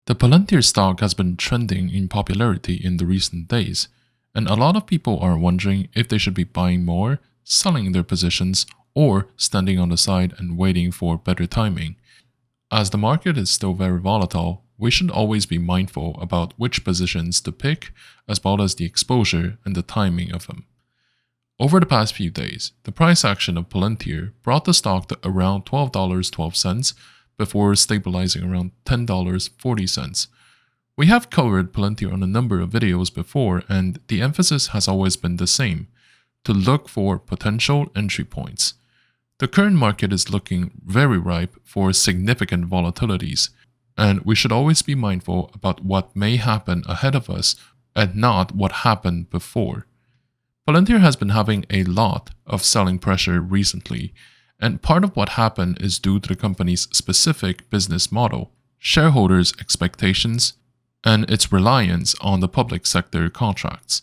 The Palantir stock has been trending in popularity in the recent days, and a lot of people are wondering if they should be buying more, selling their positions, or standing on the side and waiting for better timing. As the market is still very volatile, we should always be mindful about which positions to pick, as well as the exposure and the timing of them. Over the past few days, the price action of Palantir brought the stock to around $12.12 before stabilizing around $10.40. We have covered Palantir on a number of videos before, and the emphasis has always been the same: to look for potential entry points. The current market is looking very ripe for significant volatilities, and we should always be mindful about what may happen ahead of us and not what happened before. Palantir has been having a lot of selling pressure recently, and part of what happened is due to the company's specific business model, shareholders' expectations, and its reliance on the public sector contracts.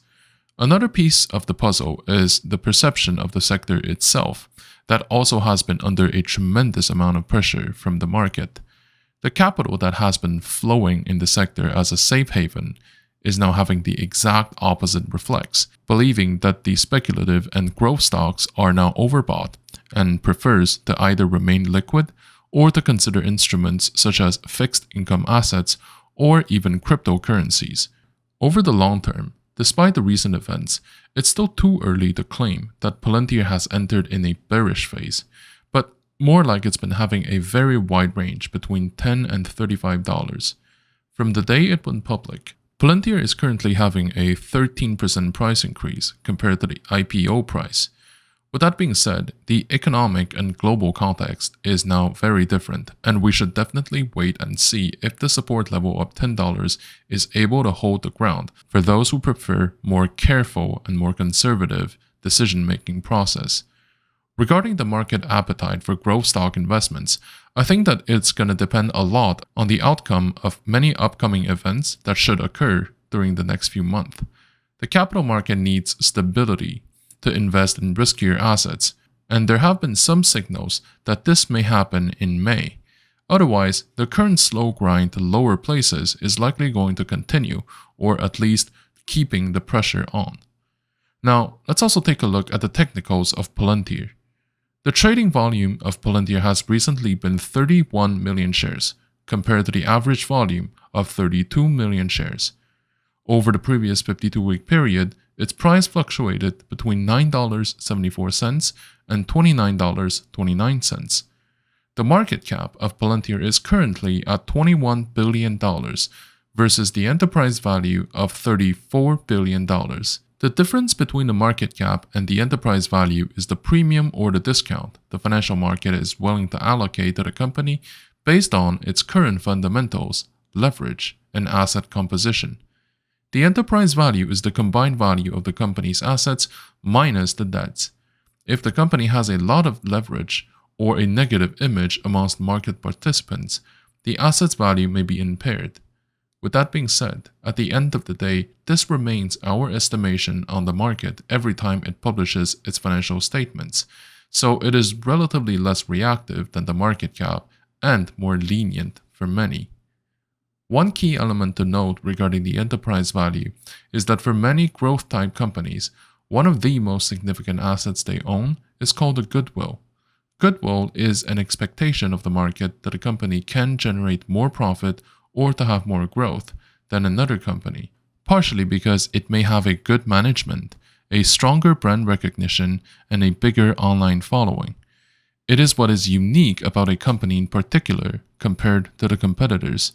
Another piece of the puzzle is the perception of the sector itself, that also has been under a tremendous amount of pressure from the market. The capital that has been flowing in the sector as a safe haven is now having the exact opposite reflex, believing that the speculative and growth stocks are now overbought and prefers to either remain liquid or to consider instruments such as fixed income assets or even cryptocurrencies. Over the long term, despite the recent events, it's still too early to claim that Palantir has entered in a bearish phase, but more like it's been having a very wide range between $10 and $35. From the day it went public, Palantir is currently having a 13% price increase compared to the IPO price. With that being said, the economic and global context is now very different, and we should definitely wait and see if the support level of $10 is able to hold the ground for those who prefer more careful and more conservative decision-making process. Regarding the market appetite for growth stock investments, I think that it's going to depend a lot on the outcome of many upcoming events that should occur during the next few months. The capital market needs stability to invest in riskier assets, and there have been some signals that this may happen in May. Otherwise, the current slow grind to lower places is likely going to continue, or at least keeping the pressure on. Now, let's also take a look at the technicals of Palantir. The trading volume of Palantir has recently been 31 million shares, compared to the average volume of 32 million shares. Over the previous 52-week period, its price fluctuated between $9.74 and $29.29. The market cap of Palantir is currently at $21 billion versus the enterprise value of $34 billion. The difference between the market cap and the enterprise value is the premium or the discount the financial market is willing to allocate to the company based on its current fundamentals, leverage, and asset composition. The enterprise value is the combined value of the company's assets minus the debts. If the company has a lot of leverage or a negative image amongst market participants, the assets value may be impaired. With that being said, at the end of the day, this remains our estimation on the market every time it publishes its financial statements, so it is relatively less reactive than the market cap and more lenient for many. One key element to note regarding the enterprise value is that for many growth-type companies, one of the most significant assets they own is called a goodwill. Goodwill is an expectation of the market that a company can generate more profit or to have more growth than another company, partially because it may have a good management, a stronger brand recognition, and a bigger online following. It is what is unique about a company in particular compared to the competitors.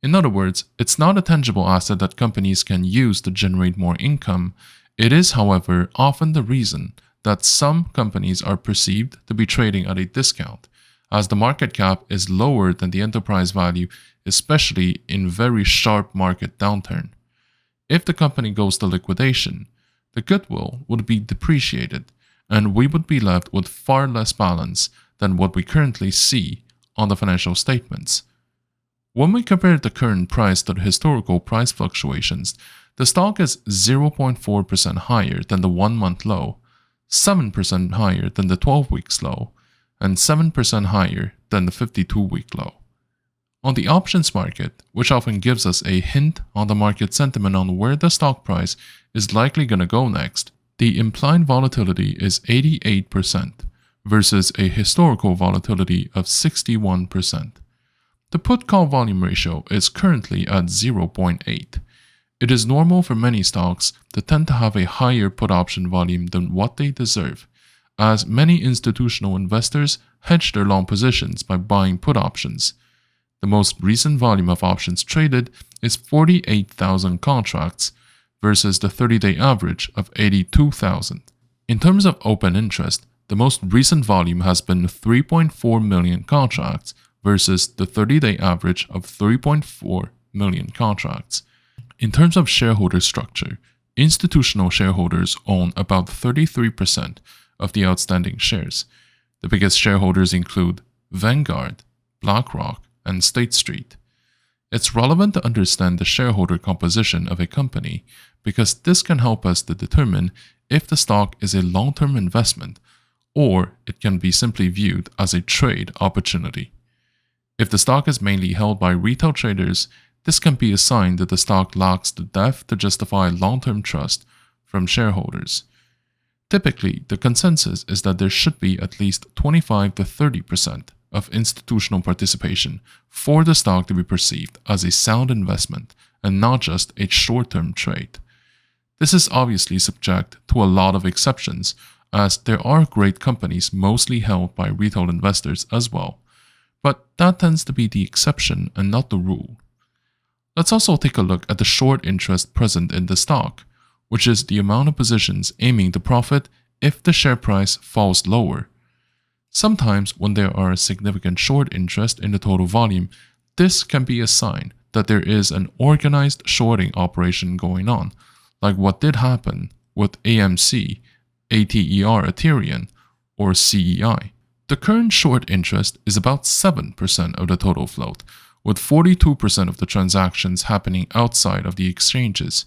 In other words, it's not a tangible asset that companies can use to generate more income. It is, however, often the reason that some companies are perceived to be trading at a discount, as the market cap is lower than the enterprise value, especially in very sharp market downturn. If the company goes to liquidation, the goodwill would be depreciated, and we would be left with far less balance than what we currently see on the financial statements. When we compare the current price to the historical price fluctuations, the stock is 0.4% higher than the 1-month low, 7% higher than the 12-week low, and 7% higher than the 52-week low. On the options market, which often gives us a hint on the market sentiment on where the stock price is likely going to go next, the implied volatility is 88% versus a historical volatility of 61%. The put-call volume ratio is currently at 0.8. It is normal for many stocks to tend to have a higher put option volume than what they deserve, as many institutional investors hedge their long positions by buying put options. The most recent volume of options traded is 48,000 contracts versus the 30-day average of 82,000. In terms of open interest, the most recent volume has been 3.4 million contracts versus the 30-day average of 3.4 million contracts. In terms of shareholder structure, institutional shareholders own about 33% of the outstanding shares. The biggest shareholders include Vanguard, BlackRock, and State Street. It's relevant to understand the shareholder composition of a company because this can help us to determine if the stock is a long-term investment or it can be simply viewed as a trade opportunity. If the stock is mainly held by retail traders, this can be a sign that the stock lacks the depth to justify long-term trust from shareholders. Typically, the consensus is that there should be at least 25 to 30% of institutional participation for the stock to be perceived as a sound investment and not just a short-term trade. This is obviously subject to a lot of exceptions, as there are great companies mostly held by retail investors as well, but that tends to be the exception and not the rule. Let's also take a look at the short interest present in the stock, which is the amount of positions aiming to profit if the share price falls lower. Sometimes when there are a significant short interest in the total volume, this can be a sign that there is an organized shorting operation going on, like what did happen with AMC, ATER Ethereum, or CEI. The current short interest is about 7% of the total float, with 42% of the transactions happening outside of the exchanges.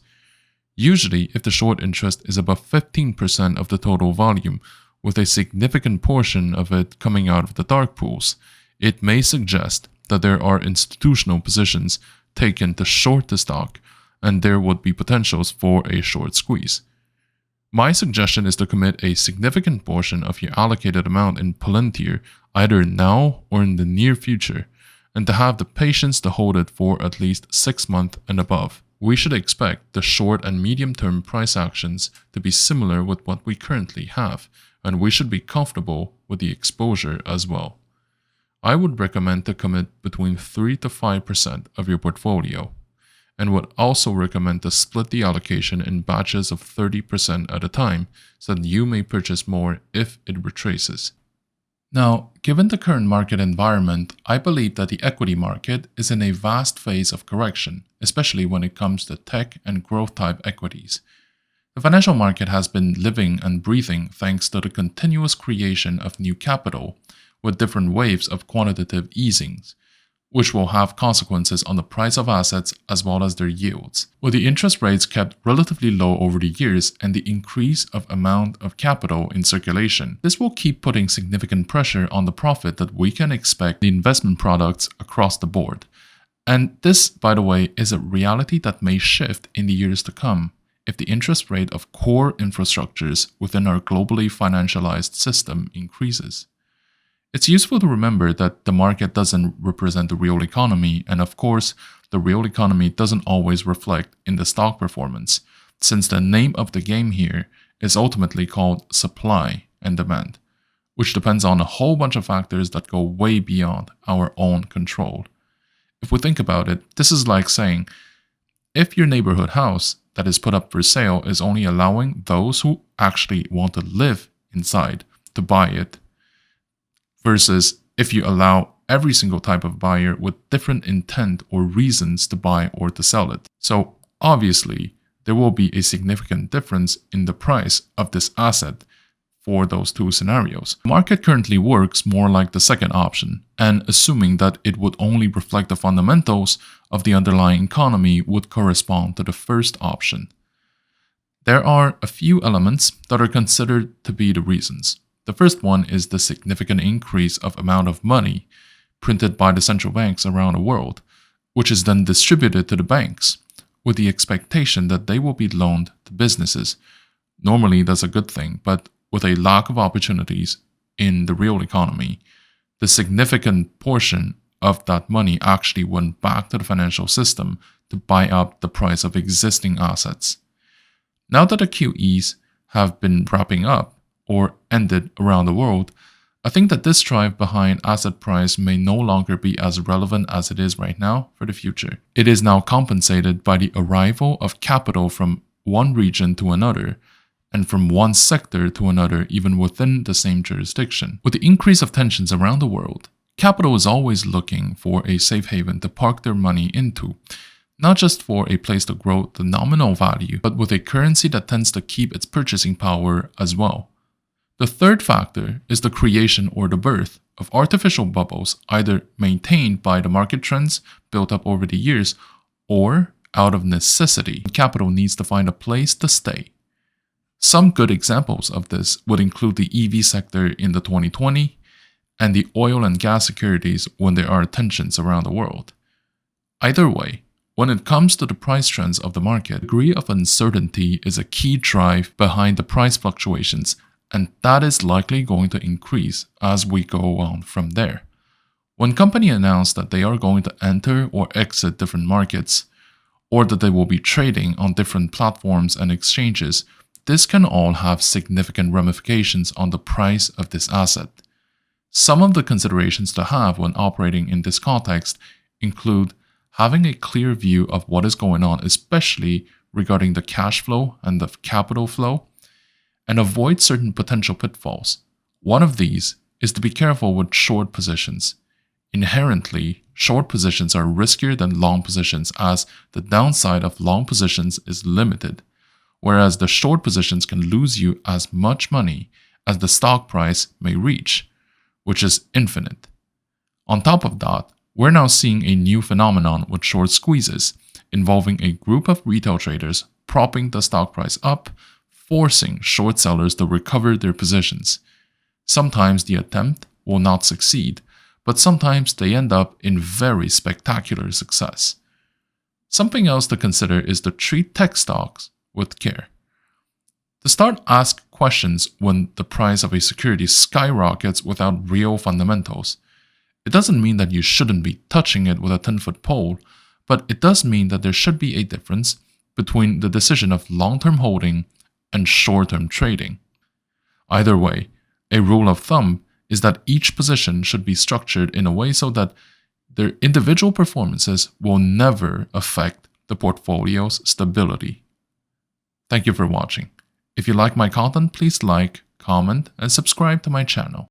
Usually, if the short interest is above 15% of the total volume, with a significant portion of it coming out of the dark pools, it may suggest that there are institutional positions taken to short the stock, and there would be potentials for a short squeeze. My suggestion is to commit a significant portion of your allocated amount in Palantir either now or in the near future, and to have the patience to hold it for at least 6 months and above. We should expect the short and medium-term price actions to be similar with what we currently have, and we should be comfortable with the exposure as well. I would recommend to commit between 3 to 5% of your portfolio, and would also recommend to split the allocation in batches of 30% at a time so that you may purchase more if it retraces. Now, given the current market environment, I believe that the equity market is in a vast phase of correction, especially when it comes to tech and growth type equities. The financial market has been living and breathing thanks to the continuous creation of new capital, with different waves of quantitative easings, which will have consequences on the price of assets as well as their yields. With the interest rates kept relatively low over the years and the increase of amount of capital in circulation, this will keep putting significant pressure on the profit that we can expect the investment products across the board. And this, by the way, is a reality that may shift in the years to come if the interest rate of core infrastructures within our globally financialized system increases. It's useful to remember that the market doesn't represent the real economy, and of course, the real economy doesn't always reflect in the stock performance, since the name of the game here is ultimately called supply and demand, which depends on a whole bunch of factors that go way beyond our own control. If we think about it, this is like saying, if your neighborhood house that is put up for sale is only allowing those who actually want to live inside to buy it, versus if you allow every single type of buyer with different intent or reasons to buy or to sell it. So obviously, there will be a significant difference in the price of this asset for those two scenarios. The market currently works more like the second option, and assuming that it would only reflect the fundamentals of the underlying economy would correspond to the first option. There are a few elements that are considered to be the reasons. The first one is the significant increase of amount of money printed by the central banks around the world, which is then distributed to the banks, with the expectation that they will be loaned to businesses. Normally, that's a good thing, but with a lack of opportunities in the real economy, the significant portion of that money actually went back to the financial system to buy up the price of existing assets. Now that the QEs have been wrapping up or ended around the world, I think that this drive behind asset price may no longer be as relevant as it is right now for the future. It is now compensated by the arrival of capital from one region to another, and from one sector to another even within the same jurisdiction. With the increase of tensions around the world, capital is always looking for a safe haven to park their money into, not just for a place to grow the nominal value, but with a currency that tends to keep its purchasing power as well. The third factor is the creation or the birth of artificial bubbles, either maintained by the market trends built up over the years or out of necessity. Capital needs to find a place to stay. Some good examples of this would include the EV sector in the 2020 and the oil and gas securities when there are tensions around the world. Either way, when it comes to the price trends of the market, the degree of uncertainty is a key drive behind the price fluctuations, and that is likely going to increase as we go on from there. When companies announce that they are going to enter or exit different markets, or that they will be trading on different platforms and exchanges, this can all have significant ramifications on the price of this asset. Some of the considerations to have when operating in this context include having a clear view of what is going on, especially regarding the cash flow and the capital flow, and avoid certain potential pitfalls. One of these is to be careful with short positions. Inherently, short positions are riskier than long positions, as the downside of long positions is limited, whereas the short positions can lose you as much money as the stock price may reach, which is infinite. On top of that, we're now seeing a new phenomenon with short squeezes, involving a group of retail traders propping the stock price up, forcing short sellers to recover their positions. Sometimes the attempt will not succeed, but sometimes they end up in very spectacular success. Something else to consider is to treat tech stocks with care. To start, ask questions when the price of a security skyrockets without real fundamentals. It doesn't mean that you shouldn't be touching it with a 10-foot pole, but it does mean that there should be a difference between the decision of long-term holding and short-term trading. Either way, a rule of thumb is that each position should be structured in a way so that their individual performances will never affect the portfolio's stability. Thank you for watching. If you like my content, please like, comment, and subscribe to my channel.